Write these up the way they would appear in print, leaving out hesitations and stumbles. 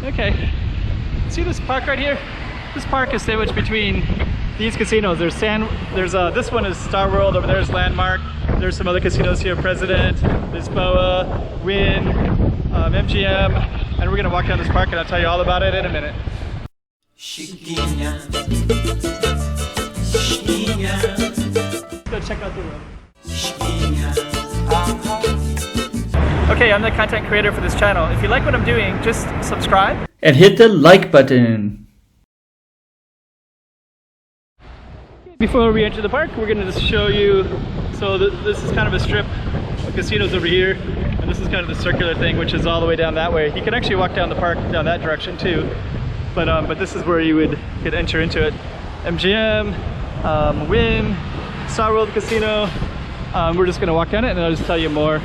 Okay. See this park right here? This park is sandwiched between these casinos. There's this one is Star World, over there is Landmark. There's some other casinos here, President, Lisboa, Wynn, MGM, and we're gonna walk down this park and I'll tell you all about it in a minute. Chiquinha, Chiquinha. Go check out the room. Okay, I'm the content creator for this channel. If you like what I'm doing, just subscribe and hit the like button. Before we enter the park, we're gonna just show you, so this is kind of a strip of casinos over here, and this is kind of the circular thing, which is all the way down that way. You can actually walk down the park down that direction too, but this is where you could enter into it. MGM, Wynn, Star World Casino. We're just gonna walk down it and I'll just tell you more.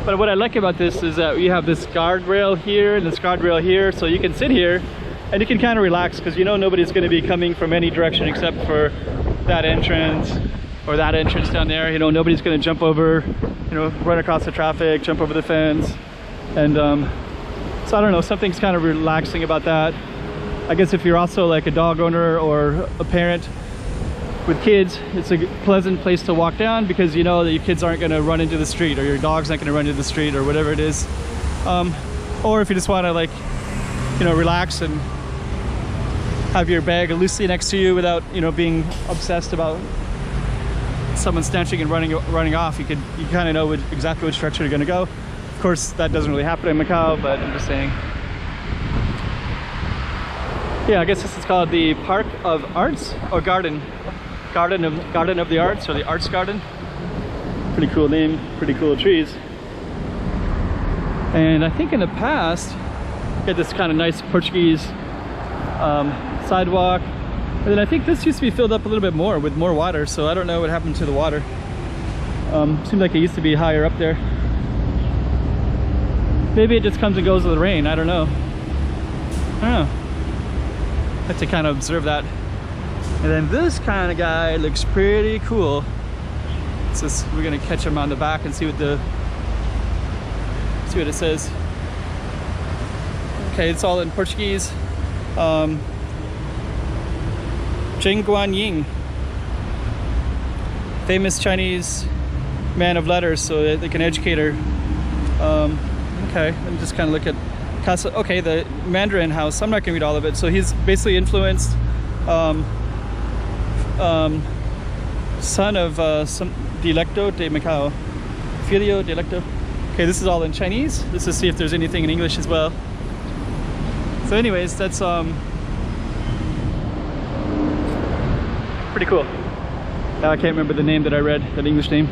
But what I like about this is that you have this guardrail here and this guardrail here, so you can sit here and you can kind of relax because you know nobody's going to be coming from any direction except for that entrance or that entrance down there. You know, nobody's going to jump over, you know, run across the traffic, jump over the fence. And so I don't know, something's kind of relaxing about that. I guess if you're also like a dog owner or a parent with kids, it's a pleasant place to walk down because you know that your kids aren't going to run into the street or your dog's not going to run into the street or whatever it is. Or if you just want to, like, you know, relax and have your bag loosely next to you without, you know, being obsessed about someone snatching and running off, you kind of know exactly which direction you're going to go. Of course, that doesn't really happen in Macau, but I'm just saying. Yeah, I guess this is called the Park of Arts or Garden of the Arts, or the Arts Garden. Pretty cool name, pretty cool trees. And I think in the past, you had this kind of nice Portuguese sidewalk. And then I think this used to be filled up a little bit more with more water, so I don't know what happened to the water. Seemed like it used to be higher up there. Maybe it just comes and goes with the rain, I don't know. I don't know. I have to kind of observe that. And then this kind of guy looks pretty cool. It's just, we're gonna catch him on the back and see what it says. Okay, it's all in Portuguese. Zheng Guanyin, famous Chinese man of letters, so like an educator. Okay, let me just kind of look at Casa. Okay, the Mandarin house. I'm not gonna read all of it. So he's basically influenced. Son of some Dialecto de Macao, Filio Dialecto. Okay, this is all in Chinese. Let's just see if there's anything in English as well. So anyways, that's pretty cool. Now I can't remember the name that I read, that English name.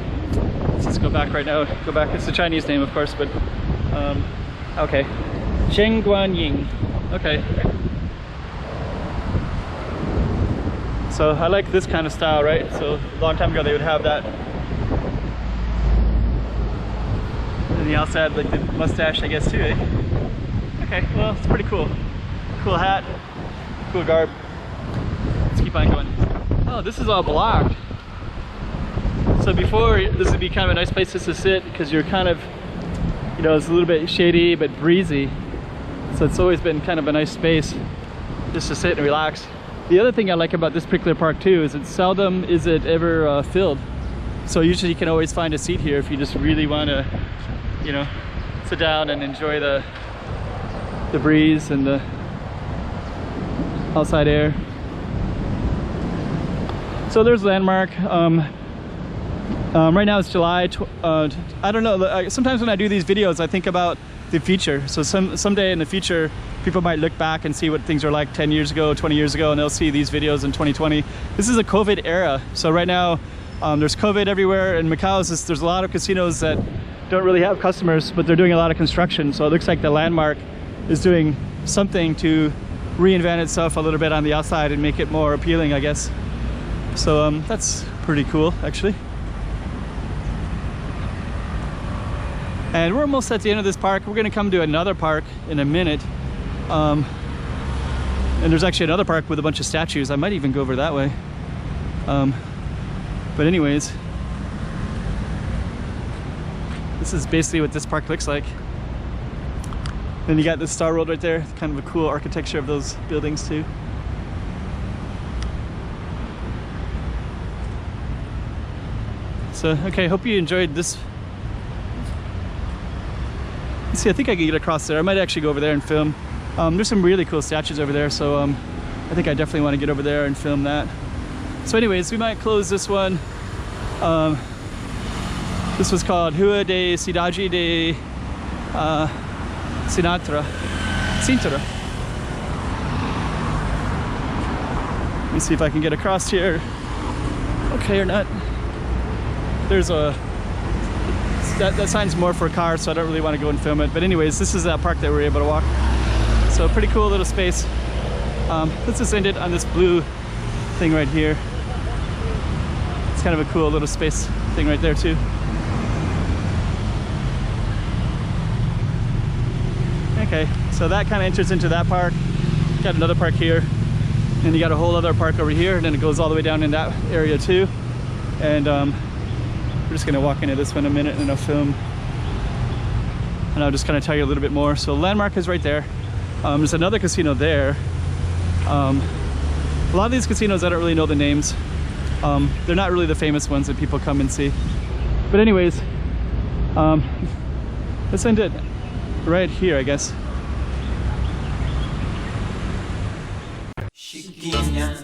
Let's just go back right now. Go back. It's a Chinese name, of course, but okay. Zheng Guanyin. Okay. So I like this kind of style, right? So a long time ago they would have that. And he also had like the mustache, I guess, too, eh? Okay, well, it's pretty cool. Cool hat, cool garb. Let's keep on going. Oh, this is all blocked. So before, this would be kind of a nice place just to sit because you're kind of, you know, it's a little bit shady but breezy. So it's always been kind of a nice space just to sit and relax. The other thing I like about this particular park too is seldom is it ever filled. So usually you can always find a seat here if you just really want to, you know, sit down and enjoy the breeze and the outside air. So there's Landmark. Right now it's July. I don't know. Sometimes when I do these videos, I think about the future. So someday in the future, people might look back and see what things are like 10 years ago, 20 years ago, and they'll see these videos in 2020. This is a COVID era. So right now, there's COVID everywhere. In Macau, there's a lot of casinos that don't really have customers, but they're doing a lot of construction. So it looks like the Landmark is doing something to reinvent itself a little bit on the outside and make it more appealing, I guess. So that's pretty cool, actually. And we're almost at the end of this park. We're gonna come to another park in a minute. And there's actually another park with a bunch of statues. I might even go over that way. But anyways, this is basically what this park looks like. Then you got the Star World right there, kind of a cool architecture of those buildings too. So, okay, hope you enjoyed this. Let's see, I think I can get across there. I might actually go over there and film. There's some really cool statues over there, so I think I definitely want to get over there and film that. So anyways, we might close this one. This was called Rua de Cidade de Sintra. Let me see if I can get across here. Okay or not. There's a that sign's more for cars, so I don't really want to go and film it. But anyways, this is that park that we're able to walk. So pretty cool little space. Let's just end it on this blue thing right here. It's kind of a cool little space thing right there too. Okay, so that kind of enters into that park. Got another park here, and you got a whole other park over here, and then it goes all the way down in that area too. And we're just gonna walk into this one in a minute and I'll film, and I'll just kind of tell you a little bit more. So Landmark is right there. There's another casino there. A lot of these casinos, I don't really know the names. They're not really the famous ones that people come and see. But anyways, let's end it right here, I guess. Chiquinha